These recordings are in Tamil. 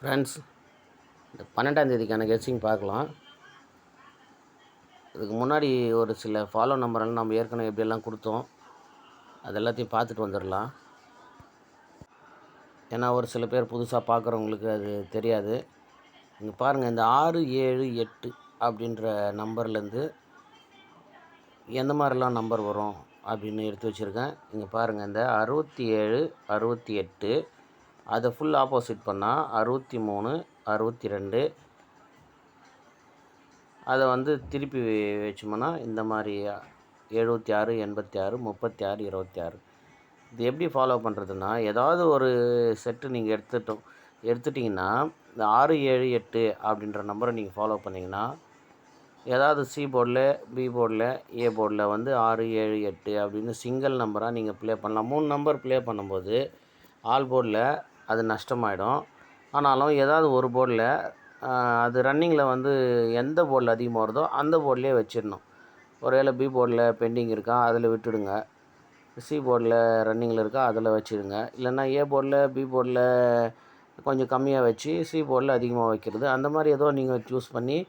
ஃப்ரெண்ட்ஸ், இந்த 12ஆம் தேதிக்கான கெஸ்ஸிங் பார்க்கலாம். இதுக்கு முன்னாடி ஒரு சில ஃபாலோ நம்பரெல்லாம் நம்ம ஏற்கனவே எப்படியெல்லாம் கொடுத்தோம், அது எல்லாத்தையும் பார்த்துட்டு வந்துடலாம். ஏன்னா ஒரு சில பேர் புதுசாக பார்க்குறவங்களுக்கு அது தெரியாது. இங்கே பாருங்கள், இந்த 6, 7, 8 அப்படின்ற நம்பர்லேருந்து எந்த மாதிரிலாம் நம்பர் வரும் அப்படின்னு எடுத்து வச்சுருக்கேன். இங்கே பாருங்கள், இந்த 67, 68 அதை ஃபுல் ஆப்போசிட் பண்ணால் 63, 62 அதை வந்து திருப்பி வச்சோம்னா இந்த மாதிரி 76, 86, 36, 26. இது எப்படி ஃபாலோ பண்ணுறதுன்னா, ஏதாவது ஒரு செட்டு நீங்கள் எடுத்துட்டிங்கன்னா இந்த 6, 7, 8 அப்படின்ற நம்பரை நீங்கள் ஃபாலோ பண்ணிங்கன்னா, ஏதாவது சி போர்டில், பி போர்டில், ஏ போர்டில் வந்து 6, 7, 8 அப்படின்னு சிங்கிள் நம்பராக நீங்கள் ப்ளே பண்ணலாம். 3 நம்பர் ப்ளே பண்ணும்போது ஆல் போர்டில் அது நஷ்டமாயிடும். ஆனாலும் ஏதாவது ஒரு போர்டில் அது ரன்னிங்கில் வந்து எந்த போர்டில் அதிகமாக வருதோ அந்த போர்ட்லேயே வச்சிடணும். ஒருவேளை பி போர்டில் பெண்டிங் இருக்கா, அதில் விட்டுடுங்க. சி போர்டில் ரன்னிங்கில் இருக்கா, அதில் வச்சுடுங்க. இல்லைன்னா ஏ போர்டில், பி போர்டில் கொஞ்சம் கம்மியாக வச்சு சி போர்டில் அதிகமாக வைக்கிறது, அந்த மாதிரி ஏதோ நீங்கள் சூஸ் பண்ணி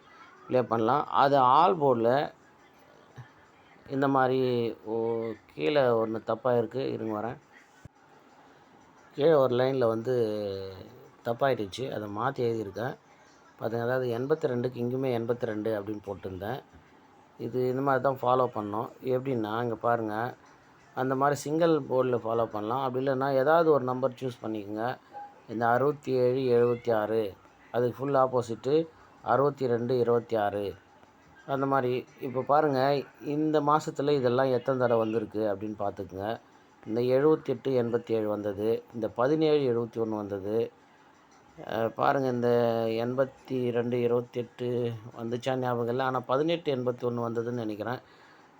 ப்ளே பண்ணலாம். அது ஆல் போர்டில் இந்த மாதிரி கீழே ஒன்று தப்பாக இருக்குது, இருங்க வரேன். கீழே ஒரு லைனில் வந்து தப்பாகிடுச்சு, அதை மாற்றி எழுதியிருக்கேன். பார்த்துங்க, அதாவது 82க்கு இங்கேயுமே 82 அப்படின்னு போட்டிருந்தேன். இந்த மாதிரி தான் ஃபாலோ பண்ணோம். எப்படின்னா இங்கே பாருங்கள், அந்த மாதிரி சிங்கிள் போர்டில் ஃபாலோ பண்ணலாம். அப்படி இல்லைன்னா ஏதாவது ஒரு நம்பர் சூஸ் பண்ணிக்கோங்க. இந்த 67, 76 அதுக்கு ஃபுல் ஆப்போசிட்டு 62, 26 அந்த மாதிரி. இப்போ பாருங்கள், இந்த மாதத்தில் இதெல்லாம் எத்தனை தடவை வந்திருக்கு அப்படின்னு பார்த்துக்குங்க. இந்த 78, 87 வந்தது. இந்த 17, 71 வந்தது. பாருங்கள், இந்த 82, 28 வந்துச்சான்னு ஞாபகம் இல்லை. ஆனால் 18, 81 வந்ததுன்னு நினைக்கிறேன்.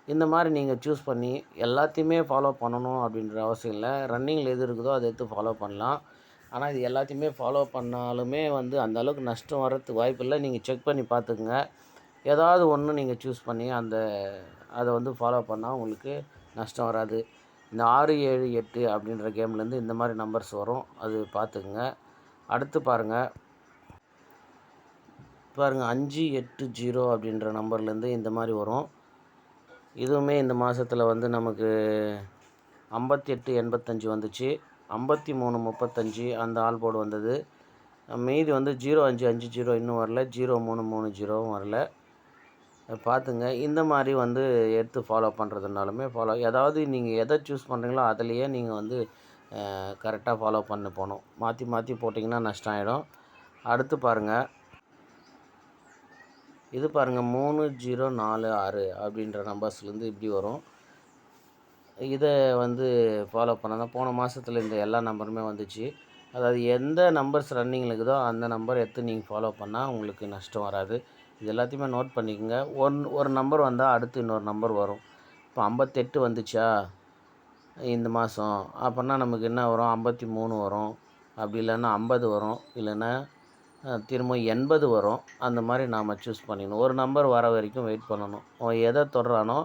இந்த மாதிரி நீங்கள் சூஸ் பண்ணி எல்லாத்தையுமே ஃபாலோ பண்ணணும் அப்படின்ற அவசியம் இல்லை. ரன்னிங்கில் எது இருக்குதோ அதை எடுத்து ஃபாலோ பண்ணலாம். ஆனால் இது எல்லாத்தையுமே ஃபாலோ பண்ணாலுமே வந்து அந்தளவுக்கு நஷ்டம் வர்றதுக்கு வாய்ப்பு இல்லை. நீங்கள் செக் பண்ணி பார்த்துக்குங்க. ஏதாவது ஒன்று நீங்கள் சூஸ் பண்ணி அதை வந்து ஃபாலோ பண்ணால் உங்களுக்கு நஷ்டம் வராது. இந்த 6, 7, 8 அப்படின்ற கேம்லேருந்து இந்த மாதிரி நம்பர்ஸ் வரும், அது பார்த்துக்குங்க. அடுத்து பாருங்கள் 5, 8, 0 அப்படின்ற நம்பர்லேருந்து இந்த மாதிரி வரும். இதுவுமே இந்த மாதத்தில் வந்து நமக்கு 58, 85 வந்துச்சு. 53, 35 அந்த ஆல் போர்டு வந்தது. மீதி வந்து 05, 50 இன்னும் வரல. 03, 30 வரல. பார்த்துங்க. இந்த மாதிரி வந்து எடுத்து ஃபாலோ பண்ணுறதுனாலுமே ஏதாவது நீங்கள் எதை சூஸ் பண்ணுறீங்களோ அதிலையே நீங்கள் வந்து கரெக்டாக ஃபாலோ பண்ணி போகணும். மாற்றி மாற்றி போட்டிங்கன்னா நஷ்டம் ஆகிடும். அடுத்து பாருங்கள், இது பாருங்கள் 3, 0, 4, 6 அப்படின்ற நம்பர்ஸ்லேருந்து இப்படி வரும். இதை வந்து ஃபாலோ பண்ணால் போன மாதத்தில் இந்த எல்லா நம்பருமே வந்துச்சு. அதாவது எந்த நம்பர்ஸ் ரன்னிங்கில் இருக்குதோ அந்த நம்பர் எடுத்து நீங்கள் ஃபாலோ பண்ணால் உங்களுக்கு நஷ்டம் வராது. இது எல்லாத்தையுமே நோட் பண்ணிக்கோங்க. ஒரு நம்பர் வந்தால் அடுத்து இன்னொரு நம்பர் வரும். இப்போ 58 வந்துச்சா இந்த மாதம், அப்படின்னா நமக்கு என்ன வரும்? 53 வரும். அப்படி இல்லைன்னா 50 வரும். இல்லைன்னா திரும்ப 80 வரும். அந்த மாதிரி நாம் சூஸ் பண்ணிக்கணும். ஒரு நம்பர் வர வரைக்கும் வெயிட் பண்ணணும். அவன் எதை தொடுறானோ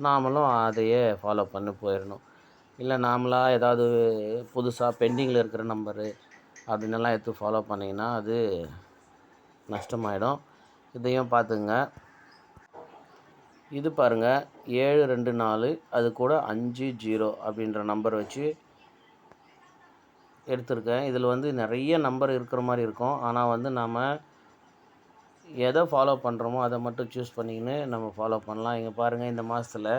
நாமளும் அதையே ஃபாலோ பண்ணி போயிடணும். இல்லை நாமளாக ஏதாவது புதுசாக பெண்டிங்கில் இருக்கிற நம்பரு அப்படின்னெல்லாம் எடுத்து ஃபாலோ பண்ணிங்கன்னா அது நஷ்டமாயிடும். இதையும் பார்த்துங்க. இது பாருங்கள் 7, 2, 4 அது கூட 5, 0 அப்படின்ற நம்பர் வச்சு எடுத்திருக்கேன். இதில் வந்து நிறைய நம்பர் இருக்கிற மாதிரி இருக்கும். ஆனால் வந்து நாம் எதை ஃபாலோ பண்ணுறோமோ அதை மட்டும் சூஸ் பண்ணிக்கின்னு நம்ம ஃபாலோ பண்ணலாம். இங்கே பாருங்கள், இந்த மாதத்தில்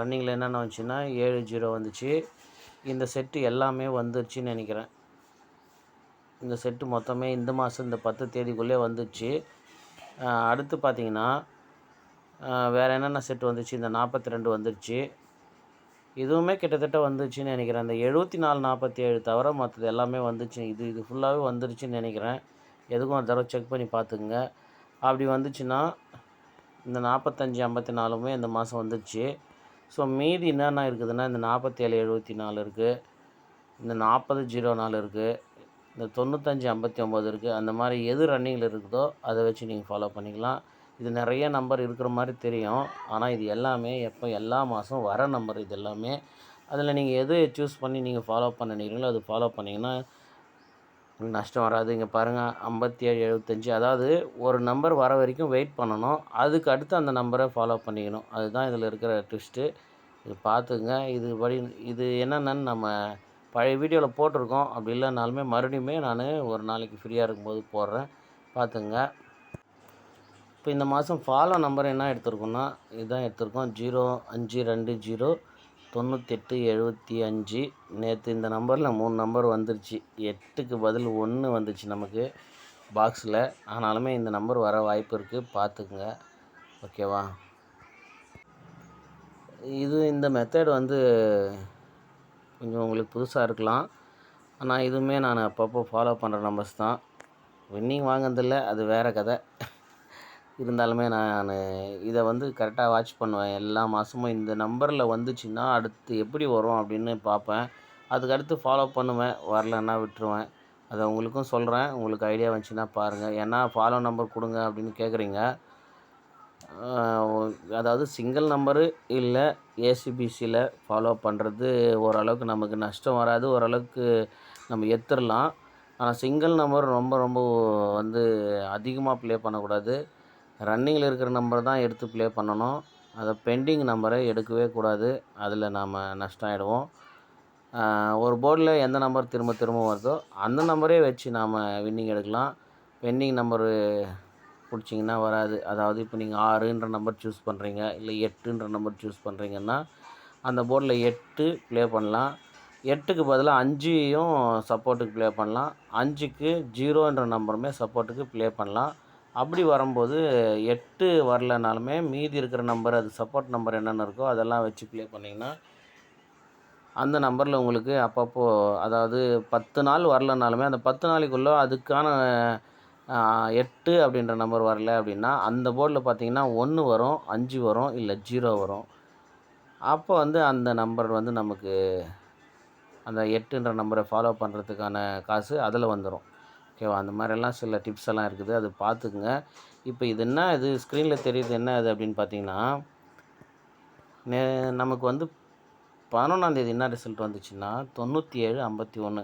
ரன்னிங்கில் என்னென்ன வந்துச்சுன்னா 7, 0 வந்துச்சு. இந்த செட்டு எல்லாமே வந்துருச்சுன்னு நினைக்கிறேன். இந்த செட்டு மொத்தமே இந்த மாதம் இந்த 10 தேதிக்குள்ளே வந்துடுச்சு. அடுத்து பார்த்திங்கன்னா வேறு என்னென்ன செட்டு வந்துச்சு? இந்த 42 வந்துடுச்சு. இதுவுமே கிட்டத்தட்ட வந்துச்சுன்னு நினைக்கிறேன். இந்த 74, 47 தவிர மற்றது எல்லாமே வந்துச்சு. இது ஃபுல்லாகவே வந்துருச்சுன்னு நினைக்கிறேன். எதுக்கும் ஒரு தடவை செக் பண்ணி பார்த்துக்குங்க. அப்படி வந்துச்சுன்னா இந்த 45, 54மே இந்த மாதம் வந்துடுச்சு. ஸோ மீதி என்னென்ன இருக்குதுன்னா இந்த 47, 74 இருக்குது. இந்த 40, 04 இருக்குது. இந்த 95, 59 இருக்குது. அந்த மாதிரி எது ரன்னிங்கில் இருக்குதோ அதை வச்சு நீங்கள் ஃபாலோ பண்ணிக்கலாம். இது நிறைய நம்பர் இருக்கிற மாதிரி தெரியும். ஆனால் இது எல்லாமே எல்லா மாதம் வர நம்பர் இது எல்லாமே. அதில் நீங்கள் எது சூஸ் பண்ணி நீங்கள் ஃபாலோ பண்ண நினைக்கிறீங்களோ அது ஃபாலோ பண்ணிங்கன்னா நஷ்டம் வராது. இங்கே பாருங்கள் 57 75, அதாவது ஒரு நம்பர் வர வரைக்கும் வெயிட் பண்ணணும். அதுக்கு அடுத்து அந்த நம்பரை ஃபாலோ பண்ணிக்கணும். அதுதான் இதில் இருக்கிற ட்விஸ்ட்டு. இது பார்த்துக்குங்க. இது என்னென்னு நம்ம பழைய வீடியோவில் போட்டிருக்கோம். அப்படி இல்லைனாலுமே மறுபடியுமே நான் ஒரு நாளைக்கு ஃப்ரீயாக இருக்கும்போது போடுறேன், பார்த்துங்க. இப்போ இந்த மாதம் ஃபாலோ நம்பர் என்ன எடுத்திருக்கோன்னா இதுதான் எடுத்திருக்கோம். 0520 98 75. நேற்று இந்த நம்பரில் 3 நம்பர் வந்துருச்சு. 8க்கு பதில் 1 வந்துச்சு நமக்கு பாக்ஸில். ஆனாலுமே இந்த நம்பர் வர வாய்ப்பு இருக்குது, பார்த்துக்குங்க. ஓகேவா? இந்த மெத்தட் வந்து கொஞ்சம் உங்களுக்கு புதுசாக இருக்கலாம். ஆனால் இதுவுமே நான் அப்பப்போ ஃபாலோ பண்ணுற நம்பர்ஸ் தான். வின்னிங் வாங்கினதில்ல, அது வேறு கதை. இருந்தாலுமே நான் இதை வந்து கரெக்டாக வாட்ச் பண்ணுவேன். எல்லா மாதமும் இந்த நம்பரில் வந்துச்சுன்னா அடுத்து எப்படி வரும் அப்படின்னு பார்ப்பேன். அதுக்கடுத்து ஃபாலோ பண்ணுவேன். வரலன்னா விட்டுருவேன். அதை உங்களுக்கும் சொல்கிறேன். உங்களுக்கு ஐடியா வந்துச்சுன்னா பாருங்கள். ஏன்னா ஃபாலோ நம்பர் கொடுங்க அப்படின்னு கேட்குறீங்க. அதாவது சிங்கிள் நம்பரு இல்லை ஏசிபிசியில் ஃபாலோ பண்ணுறது ஓரளவுக்கு நமக்கு நஷ்டம் வராது. ஓரளவுக்கு நம்ம எடுத்துடலாம். ஆனால் சிங்கிள் நம்பர் ரொம்ப ரொம்ப வந்து அதிகமாக ப்ளே பண்ணக்கூடாது. ரன்னிங்கில் இருக்கிற நம்பர் தான் எடுத்து ப்ளே பண்ணணும். அதை பெண்டிங் நம்பரை எடுக்கவே கூடாது. அதில் நாம் நஷ்டம் ஆகிடுவோம். ஒரு போர்டில் எந்த நம்பர் திரும்ப திரும்ப வருதோ அந்த நம்பரே வச்சு நாம் வின்னிங் எடுக்கலாம். பெண்டிங் நம்பரு பிடிச்சிங்கன்னா வராது. அதாவது இப்போ நீங்கள் 6ன்ற நம்பர் சூஸ் பண்ணுறீங்க, இல்லை 8ன்ற நம்பர் சூஸ் பண்ணுறீங்கன்னா அந்த போர்டில் 8 ப்ளே பண்ணலாம். 8க்கு பதிலாக 5யும் சப்போர்ட்டுக்கு ப்ளே பண்ணலாம். 5க்கு 0ன்ற நம்பருமே சப்போர்ட்டுக்கு ப்ளே பண்ணலாம். அப்படி வரும்போது 8 வரலனாலுமே மீதி இருக்கிற நம்பர், அது சப்போர்ட் நம்பர் என்னென்ன இருக்கோ அதெல்லாம் வச்சு ப்ளே பண்ணிங்கன்னா அந்த நம்பரில் உங்களுக்கு அப்பப்போ, அதாவது 10 நாள் வரலனாலுமே அந்த 10 நாளைக்குள்ளே அதுக்கான 8 அப்படின்ற நம்பர் வரல அப்படின்னா அந்த போர்டில் பார்த்தீங்கன்னா 1 வரும், 5 வரும், இல்லை 0 வரும். அப்போ வந்து அந்த நம்பர் வந்து நமக்கு அந்த 8ன்ற நம்பரை ஃபாலோ பண்ணுறதுக்கான காசு அதில் வந்துடும். ஓகேவா? அந்த மாதிரிலாம் சில டிப்ஸ் எல்லாம் இருக்குது, அது பார்த்துக்குங்க. இப்போ இது ஸ்க்ரீனில் தெரியுது என்ன அது அப்படின்னு பார்த்தீங்கன்னா, நமக்கு வந்து 11ஆந்தேதி என்ன ரிசல்ட் வந்துச்சுன்னா 97 51.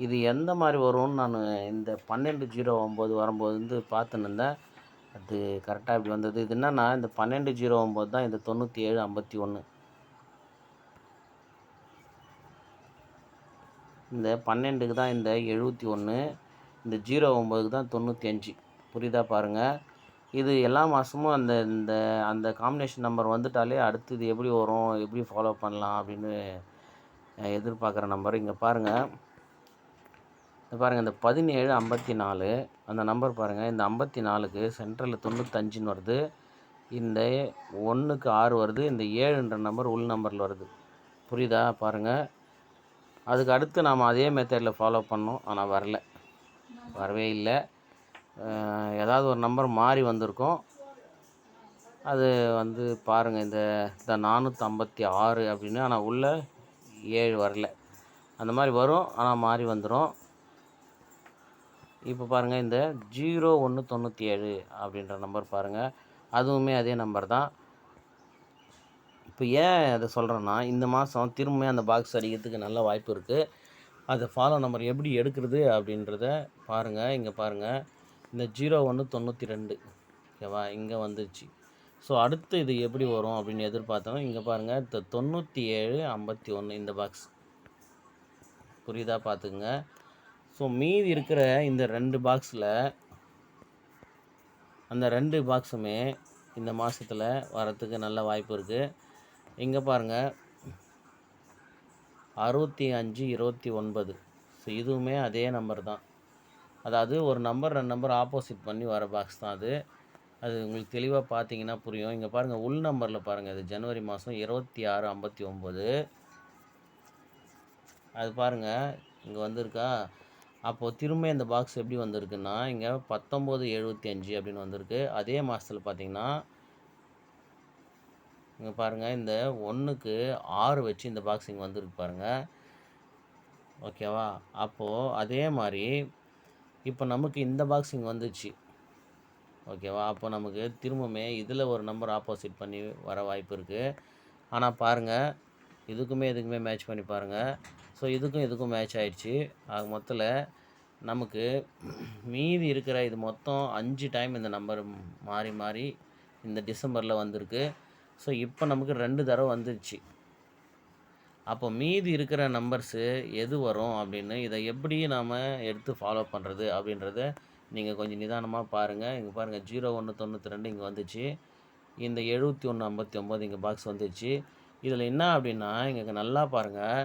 இது எந்த மாதிரி வரும்னு நான் இந்த 12/09 வரும்போது வந்து பார்த்துன்னு இருந்தேன். அது கரெக்டாக இப்படி வந்தது. இது என்னென்னா இந்த 12/09 தான் இந்த 97 51. இந்த 12க்கு தான் இந்த 71, இந்த 09க்கு தான் 95. புரியுதா பாருங்கள். இது எல்லா மாதமும் அந்த இந்த அந்த காம்பினேஷன் நம்பர் வந்துட்டாலே அடுத்தது எப்படி வரும், எப்படி ஃபாலோ பண்ணலாம் அப்படின்னு எதிர்பார்க்குற நம்பர். இங்கே பாருங்கள், இந்த 17 54 அந்த நம்பர் பாருங்கள். இந்த 54க்கு சென்ட்ரலில் 95ன்னு வருது. இந்த 1க்கு 6 வருது. இந்த 7ன்ற நம்பர் உள் நம்பரில் வருது. புரியுதா பாருங்கள். அதுக்கு அடுத்து நாம் அதே மெத்தடில் ஃபாலோ பண்ணோம். ஆனால் வரவே இல்லை. ஏதாவது ஒரு நம்பர் மாறி வந்திருக்கும். அது வந்து பாருங்கள், இந்த 456 அப்படின்னு, ஆனால் உள்ளே 7 வரல. அந்த மாதிரி வரும், ஆனால் மாறி வந்துடும். இப்போ பாருங்கள், இந்த 0197 அப்படின்ற நம்பர் பாருங்கள். அதுவுமே அதே நம்பர் தான். இப்போ ஏன் அதை சொல்கிறேன்னா, இந்த மாதம் திரும்ப அந்த பாக்ஸ் அடிக்கிறதுக்கு நல்ல வாய்ப்பு இருக்குது. அதை ஃபாலோ நம்பர் எப்படி எடுக்கிறது அப்படின்றத பாருங்கள். இங்கே பாருங்கள், இந்த 0192. ஓகேவா? இங்கே வந்துருச்சு. ஸோ அடுத்து இது எப்படி வரும் அப்படின்னு எதிர்பார்த்தோம். இங்கே பாருங்கள், இந்த 97 51 இந்த பாக்ஸ். புரியுதா பார்த்துக்குங்க. ஸோ மீதி இருக்கிற இந்த 2 பாக்ஸில் அந்த 2 பாக்ஸுமே இந்த மாதத்தில் வரத்துக்கு நல்ல வாய்ப்பு இருக்குது. இங்கே பாருங்கள், 65 29. ஸோ இதுவுமே அதே நம்பர் தான். அதாவது ஒரு நம்பர் 2 நம்பர் ஆப்போசிட் பண்ணி வர பாக்ஸ் தான் அது. அது உங்களுக்கு தெளிவாக பார்த்தீங்கன்னா புரியும். இங்கே பாருங்கள், உள் நம்பரில் பாருங்கள், இது ஜனவரி மாதம் 26 59. அது பாருங்கள், இங்கே வந்திருக்கா. அப்போது திரும்ப இந்த பாக்ஸ் எப்படி வந்திருக்குன்னா, இங்கே 19 75 அப்படின்னு வந்திருக்கு. அதே மாதத்தில் பார்த்தீங்கன்னா இங்கே பாருங்கள், இந்த 1க்கு 6 வச்சு இந்த பாக்ஸ் இங்கே வந்திருக்கு பாருங்கள். ஓகேவா? அப்போது அதே மாதிரி இப்போ நமக்கு இந்த பாக்ஸ் இங்கே வந்துச்சு. ஓகேவா? அப்போ நமக்கு திரும்பவுமே இதில் ஒரு நம்பர் ஆப்போசிட் பண்ணி வர வாய்ப்பு இருக்குது. ஆனால் பாருங்கள், இதுக்குமே மேட்ச் பண்ணி பாருங்கள். ஸோ இதுக்கும் மேட்ச் ஆகிடுச்சு. ஆக மொத்தத்தில் நமக்கு மீதி இருக்கிற இது மொத்தம் 5 டைம் இந்த நம்பர் மாறி மாறி இந்த டிசம்பரில் வந்திருக்கு. ஸோ இப்போ நமக்கு 2 தடவை வந்துருச்சு. அப்போ மீதி இருக்கிற நம்பர்ஸு எது வரும் அப்படின்னு இதை எப்படி நாம் எடுத்து ஃபாலோ பண்ணுறது அப்படின்றத நீங்கள் கொஞ்சம் நிதானமாக பாருங்கள். இங்கே பாருங்கள் 0192 இங்கே வந்துச்சு. இந்த 7159 இங்கே பாக்ஸ் வந்துச்சு. இதில் என்ன அப்படின்னா இங்கே நல்லா பாருங்கள்.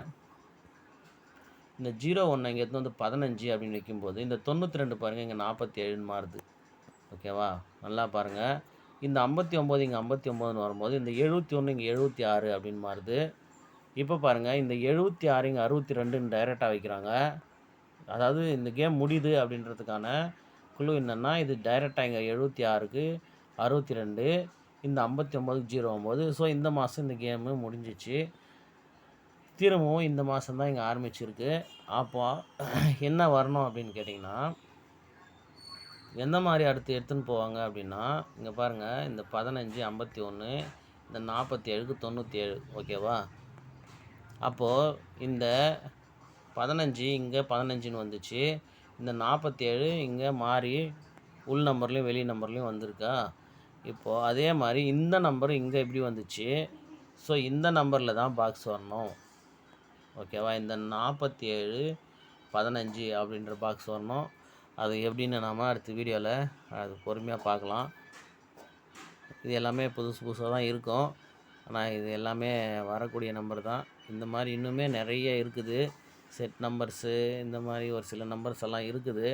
இந்த 01 இங்கே எடுத்து வந்து 15 அப்படின்னு வைக்கும்போது இந்த 92 பாருங்கள் இங்கே 47ன்னு மாறுது. ஓகேவா? நல்லா பாருங்கள். இந்த 59 இங்கே 59ன்னு வரும்போது இந்த 71 இங்கே 76 அப்படின்னு மாறுது. இப்போ பாருங்கள் இந்த 76 இங்கே 62ன்னு டைரெக்டாக வைக்கிறாங்க. அதாவது இந்த கேம் முடியுது அப்படின்றதுக்கான குழு என்னென்னா இது டைரெக்டாக இங்கே 76க்கு 62 இந்த 59க்கு 09. ஸோ இந்த மாதம் இந்த கேமு முடிஞ்சிச்சு. திரும்பவும் இந்த மாதம் தான் இங்கே ஆரம்பிச்சிருக்கு. அப்போ என்ன வரணும் அப்படின்னு கேட்டிங்கன்னா எந்த மாதிரி அடுத்து எடுத்துன்னு போவாங்க அப்படின்னா இங்கே பாருங்கள் இந்த 15 51 இந்த 47க்கு 97. ஓகேவா? அப்போது இந்த 15 இங்கே 15ன்னு வந்துச்சு. இந்த 47 இங்கே மாறி உள் நம்பர்லேயும் வெளி நம்பர்லேயும் வந்திருக்கா. இப்போது அதே மாதிரி இந்த நம்பர் இங்கே எப்படி வந்துச்சு. ஸோ இந்த நம்பரில் தான் பாக்ஸ் வரணும். ஓகேவா? இந்த 47 15 அப்படின்ற பாக்ஸ் வரணும். அது எப்படின்னு நாம் அடுத்த வீடியோவில் அது பொறுமையாக பார்க்கலாம். இது எல்லாமே புதுசு புதுசாக தான் இருக்கும். ஆனால் இது எல்லாமே வரக்கூடிய நம்பர் தான். இந்த மாதிரி இன்னுமே நிறைய இருக்குது. செட் நம்பர்ஸு இந்த மாதிரி ஒரு சில நம்பர்ஸ் எல்லாம் இருக்குது.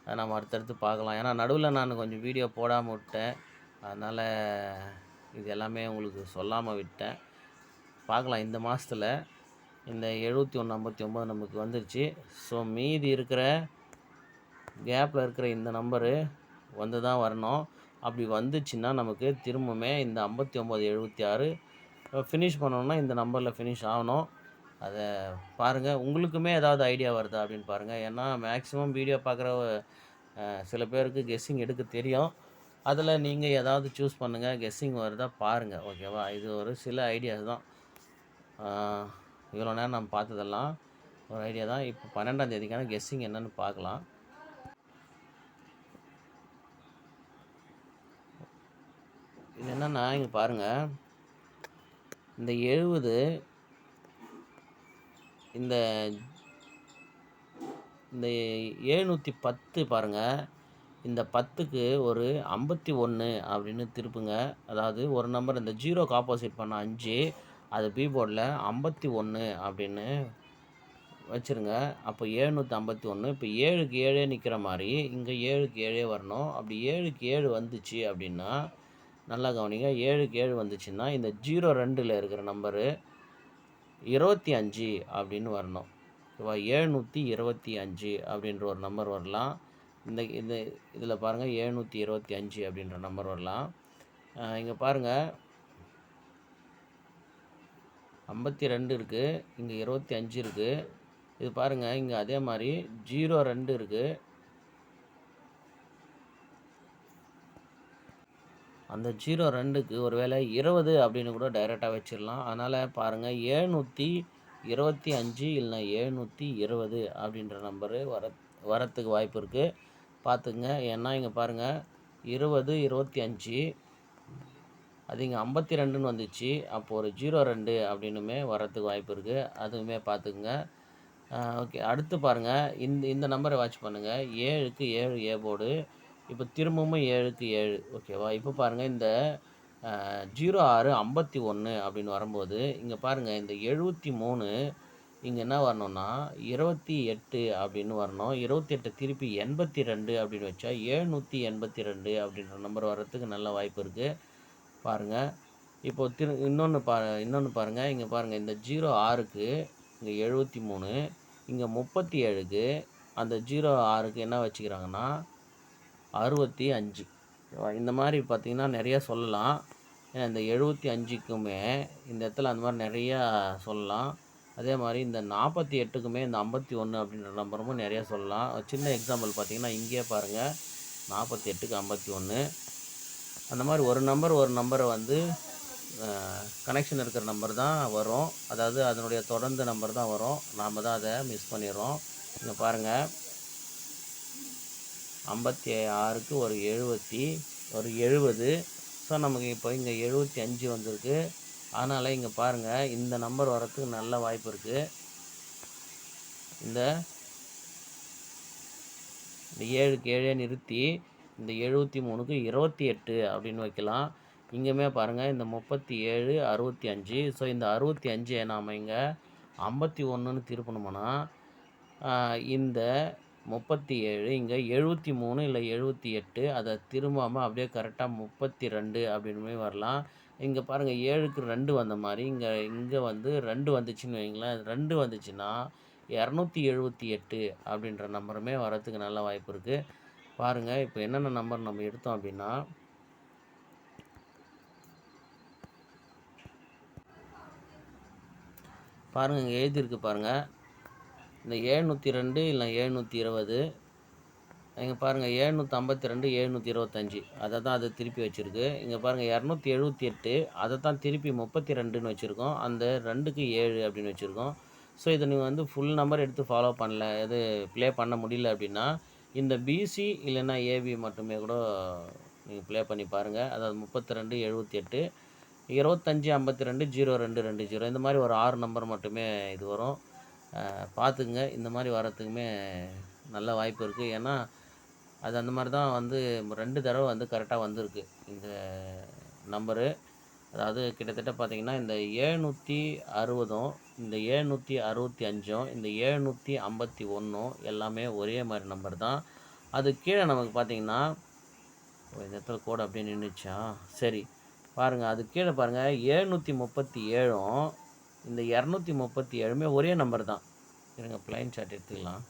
அதை நம்ம அடுத்தடுத்து பார்க்கலாம். ஏன்னா நடுவில் நான் கொஞ்சம் வீடியோ போடாமல் விட்டேன். அதனால் இது எல்லாமே உங்களுக்கு சொல்லாமல் விட்டேன். பார்க்கலாம். இந்த மாதத்தில் இந்த 7159 நமக்கு வந்துருச்சு. ஸோ மீதி இருக்கிற கேப்பில் இருக்கிற இந்த நம்பரு வந்து தான் வரணும். அப்படி வந்துச்சுன்னா நமக்கு திரும்பவுமே இந்த 5976 ஃபினிஷ் பண்ணணுன்னா இந்த நம்பரில் ஃபினிஷ் ஆகணும். அதை பாருங்கள். உங்களுக்குமே ஏதாவது ஐடியா வருதா அப்படின்னு பாருங்கள். ஏன்னா மேக்ஸிமம் வீடியோ பார்க்குற சில பேருக்கு கெஸ்ஸிங் எடுக்க தெரியும். அதில் நீங்கள் ஏதாவது சூஸ் பண்ணுங்கள். கெஸ்ஸிங் வருதா பாருங்கள். ஓகேவா? இது ஒரு சில ஐடியாஸ் தான். இவ்வளோ நேரம் நம்ம பார்த்ததெல்லாம் ஒரு ஐடியா தான். இப்போ 12ஆம் தேதிக்கான கெஸ்ஸிங் என்னென்னு பார்க்கலாம். இது என்னென்னா இங்கே பாருங்கள். இந்த 70 இந்த 710 பாருங்கள். இந்த 10க்கு ஒரு 51 அப்படின்னு திருப்புங்க. அதாவது ஒரு நம்பர் இந்த 0க்கு ஆப்போசிட் பண்ண 5 அது பி போர்டில் 51 அப்படின்னு வச்சுருங்க. அப்போ 751. இப்போ 7க்கு 7 நிற்கிற மாதிரி இங்கே 7க்கு 7 வரணும். அப்படி 7க்கு 7 வந்துச்சு அப்படின்னா நல்லா கவனிங்க. 7க்கு 7 வந்துச்சுன்னா இந்த 02ல் இருக்கிற நம்பரு 25 அப்படின்னு வரணும். ஓகேவா? 725 அப்படின்ற ஒரு நம்பர் வரலாம். இதில் பாருங்கள் 725 அப்படின்ற நம்பர் வரலாம். இங்கே பாருங்கள் 52 இருக்குது. இங்கே 25 இருக்குது. இது பாருங்கள் இங்கே அதே மாதிரி 02 இருக்குது. அந்த 02க்கு ஒரு வேளை 20 அப்படின்னு கூட டைரெக்டாக வச்சிடலாம். அதனால் பாருங்கள் 725 இல்லைனா 720 அப்படின்ற நம்பரு வரத்துக்கு வாய்ப்பு இருக்குது. பார்த்துங்க. ஏன்னா இங்கே பாருங்கள் 20 25 அது இங்கே 52ன்னு வந்துச்சு. அப்போது ஒரு 02 அப்படின்னுமே வரத்துக்கு வாய்ப்பு இருக்குது. அதுவுமே பார்த்துக்குங்க. ஓகே. அடுத்து பாருங்கள் இந்த நம்பரை வாட்ச் பண்ணுங்கள். 7க்கு 7 ஏ போர்டு. இப்போ திரும்பவும் 7க்கு 7. ஓகேவா? இப்போ பாருங்கள் இந்த 0651 அப்படின்னு வரும்போது இங்கே பாருங்கள் இந்த 73 இங்கே என்ன வரணும்னா 28 அப்படின்னு வரணும். 28 திருப்பி 82 அப்படின்னு வச்சா 782 அப்படின்ற நம்பர் வர்றதுக்கு நல்ல வாய்ப்பு இருக்குது. பாருங்கள். இப்போது இன்னொன்று பாருங்கள். இங்கே பாருங்கள் இந்த 06க்கு இங்கே 73 இங்கே 37க்கு அந்த 06க்கு என்ன வச்சுக்கிறாங்கன்னா 65. இந்த மாதிரி பார்த்திங்கன்னா நிறையா சொல்லலாம். ஏன்னா இந்த 75க்குமே இந்த இடத்துல அந்த மாதிரி நிறையா சொல்லலாம். அதே மாதிரி இந்த 48க்குமே இந்த 51 அப்படின்ற நம்பரும் நிறையா சொல்லலாம். சின்ன எக்ஸாம்பிள் பார்த்திங்கன்னா இங்கேயே பாருங்கள் 48க்கு 51. அந்த மாதிரி ஒரு நம்பரை வந்து கனெக்ஷன் இருக்கிற நம்பர் தான் வரும். அதாவது அதனுடைய தொடர்ந்து நம்பர் தான் வரும். நாம் தான் அதை மிஸ் பண்ணிடுறோம். இங்கே பாருங்கள் 56க்கு ஒரு 70. ஸோ நமக்கு இப்போ இங்கே 75 வந்திருக்கு. அதனால் இங்கே பாருங்கள், இந்த நம்பர் வரத்துக்கு நல்ல வாய்ப்பு இருக்குது. இந்த 7க்கு 7 நிறுத்தி இந்த 73க்கு 28 அப்படின்னு வைக்கலாம். இங்கேயுமே பாருங்கள், இந்த 37 65. ஸோ இந்த 65 நாம் இங்கே 51ன்னு திருப்பணுமானா இந்த 37 இங்கே 73 இல்லை 78, அதை திரும்பாமல் அப்படியே கரெக்டாக 32 அப்படின்னு வரலாம். இங்கே பாருங்கள், 7க்கு 2 வந்த மாதிரி இங்கே வந்து 2 வந்துச்சுன்னு வைங்களேன். 2 வந்துச்சுன்னா 278 அப்படின்ற நம்பருமே வரத்துக்கு நல்ல வாய்ப்பு இருக்குது. பாருங்கள், இப்போ என்னென்ன நம்பர் நம்ம எடுத்தோம் அப்படின்னா, பாருங்கள் இங்கே எழுதியிருக்கு பாருங்கள், இந்த 702 இல்லை 720. இங்கே பாருங்கள் 752 725, அதை தான் அது திருப்பி வச்சுருக்கு. இங்கே பாருங்கள் 278, அதை தான் திருப்பி 32ன்னு வச்சுருக்கோம். அந்த 2க்கு 7 அப்படின்னு வச்சுருக்கோம். ஸோ இதை நீங்கள் வந்து ஃபுல் நம்பர் எடுத்து ஃபாலோ பண்ணல, எது ப்ளே பண்ண முடியல அப்படின்னா இந்த பிசி இல்லைன்னா ஏபி மட்டுமே கூட நீங்கள் ப்ளே பண்ணி பாருங்கள். அதாவது 32 78 25 52 02 20, இந்த மாதிரி ஒரு 6 நம்பர் மட்டுமே இது வரும். பார்த்துக்குங்க, இந்த மாதிரி வரத்துக்குமே நல்ல வாய்ப்பு இருக்குது. ஏன்னா அது அந்த மாதிரி தான் வந்து 2 தடவை வந்து கரெக்டாக வந்திருக்கு இந்த நம்பரு. அதாவது கிட்டத்தட்ட பார்த்திங்கன்னா இந்த 760, இந்த 765, இந்த 751 எல்லாமே ஒரே மாதிரி நம்பர் தான். அது கீழே நமக்கு பார்த்திங்கன்னா இந்த இடத்துல கோடு அப்படியே நின்றுச்சா, சரி பாருங்கள், அது கீழே பாருங்கள் 737ம் இந்த 237மே ஒரே நம்பர் தான். இருங்க ப்ளைன் சார்ட் எடுத்துக்கலாம்,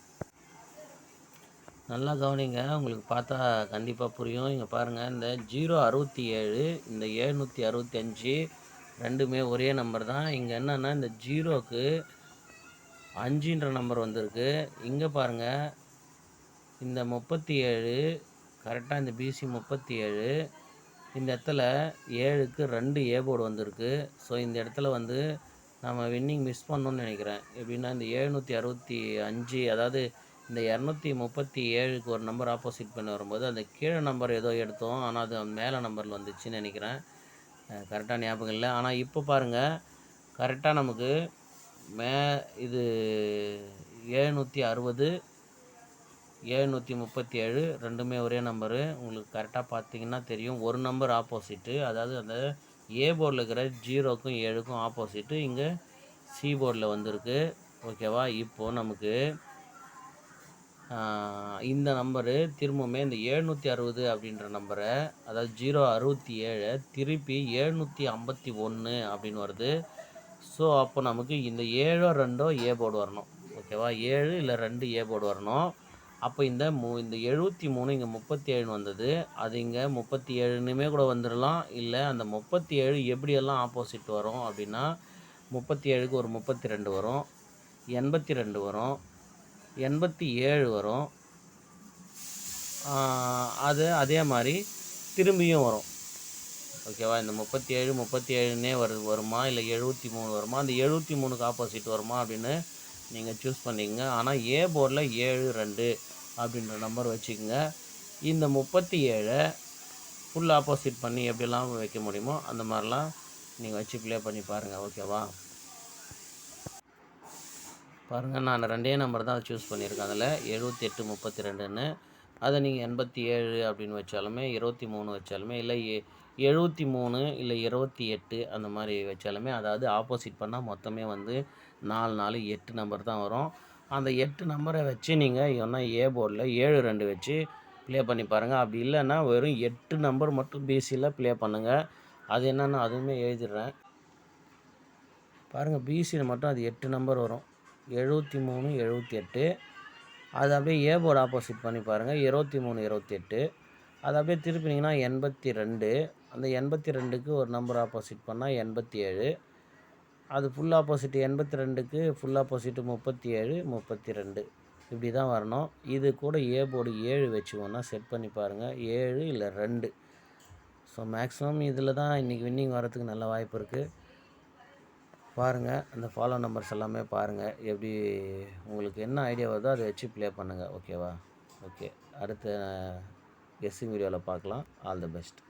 நல்லா கவனிங்க, உங்களுக்கு பார்த்தா கண்டிப்பாக புரியும். இங்கே பாருங்கள், இந்த 067 இந்த 765 ரெண்டுமே ஒரே நம்பர் தான். இங்கே என்னென்னா இந்த 0க்கு 5ன்ற நம்பர் வந்திருக்கு. இங்கே பாருங்கள், இந்த 37 கரெக்டாக இந்த பிசி 37, இந்த இடத்துல 7க்கு 2 ஏ போர்டு வந்திருக்கு. ஸோ இந்த இடத்துல வந்து நம்ம வின்னிங் மிஸ் பண்ணணும்னு நினைக்கிறேன். எப்படின்னா இந்த 765, அதாவது இந்த 237க்கு ஒரு நம்பர் ஆப்போசிட் பண்ணி வரும்போது அந்த கீழே நம்பர் ஏதோ எடுத்தோம், ஆனால் அது மேலே நம்பரில் வந்துச்சுன்னு நினைக்கிறேன். கரெக்டாக ஞாபகம் இல்லை. ஆனால் இப்போ பாருங்கள், கரெக்டாக நமக்கு இது 760 737 ரெண்டுமே ஒரே நம்பரு. உங்களுக்கு கரெக்டாக பார்த்தீங்கன்னா தெரியும், ஒரு நம்பர் ஆப்போசிட்டு, அதாவது அந்த ஏ போர்டில் இருக்கிற 0க்கும் 7க்கும் ஆப்போசிட்டு இங்கே சி போர்டில் வந்திருக்கு. ஓகேவா? இப்போது நமக்கு இந்த நம்பரு திரும்பவுமே இந்த 760 அப்படின்ற நம்பரை, அதாவது 067 திருப்பி 751 அப்படின்னு வருது. ஸோ அப்போ நமக்கு இந்த 7ஓ 2ஓ ஏ போர்டு வரணும். ஓகேவா? 7 இல்லை 2 ஏ போர்டு வரணும். அப்போ இந்த 73 இங்கே 37 வந்தது, அது இங்கே 37ன்னுமே கூட வந்துடலாம். இல்லை அந்த 37 எப்படியெல்லாம் ஆப்போசிட் வரும் அப்படின்னா, 37க்கு ஒரு 32 வரும், 82 வரும், 87 வரும், அது அதே மாதிரி திரும்பியும் வரும். ஓகேவா? இந்த 37 37ன்னே வருமா, இல்லை 73 வருமா, அந்த 73க்கு ஆப்போசிட் வருமா அப்படின்னு நீங்கள் சூஸ் பண்ணிக்கங்க. ஆனால் ஏ போர்டில் 7 2 அப்படின்ற நம்பர் வச்சுக்கோங்க. இந்த 37 ஃபுல் ஆப்போசிட் பண்ணி எப்படிலாம் வைக்க முடியுமோ அந்த மாதிரிலாம் நீங்கள் வச்சு ப்ளே பண்ணி பாருங்கள். ஓகேவா? பாருங்கள், நான் 2 நம்பர் தான் சூஸ் பண்ணியிருக்கேன். அதில் 78 32ன்னு, அதை நீங்கள் 87 அப்படின்னு வச்சாலுமே, 23 வச்சாலுமே, இல்லை 73 இல்லை 28 அந்த மாதிரி வச்சாலுமே, அதாவது ஆப்போசிட் பண்ணால் மொத்தமே வந்து 4 4 8 நம்பர் தான் வரும். அந்த 8 நம்பரை வச்சு நீங்கள் ஒன்றா ஏ போர்டில் 7 2 வச்சு ப்ளே பண்ணி பாருங்கள். அப்படி இல்லைன்னா வெறும் 8 நம்பர் மட்டும் பிசியில் ப்ளே பண்ணுங்கள். அது என்னென்னா அதுவுமே எழுதிடுறேன் பாருங்கள். பிசியில் மட்டும் அது 8 நம்பர் வரும், 73 78. அது அப்படியே ஏ போர்டு ஆப்போசிட் பண்ணி பாருங்கள், 23 28. அது அப்படியே திருப்பினீங்கன்னா 82. அந்த 82க்கு ஒரு நம்பர் ஆப்போசிட் பண்ணால் 87. அது ஃபுல் ஆப்போசிட் 82க்கு ஃபுல் ஆப்போசிட்டு 37 32, இப்படி தான் வரணும். இது கூட ஏ போர்டு 7 வச்சுக்கோன்னா செட் பண்ணி பாருங்கள், 7 இல்லை 2. ஸோ மேக்ஸிமம் இதில் தான் இன்றைக்கி வின்னிங் வரத்துக்கு நல்ல வாய்ப்பு இருக்குது. பாருங்கள், அந்த ஃபாலோ நம்பர்ஸ் எல்லாமே பாருங்கள், எப்படி உங்களுக்கு என்ன ஐடியா வருதோ அதை வச்சு ப்ளே பண்ணுங்கள். ஓகேவா? ஓகே, அடுத்த கெஸ்ஸிங் வீடியோவில் பார்க்கலாம். All the best.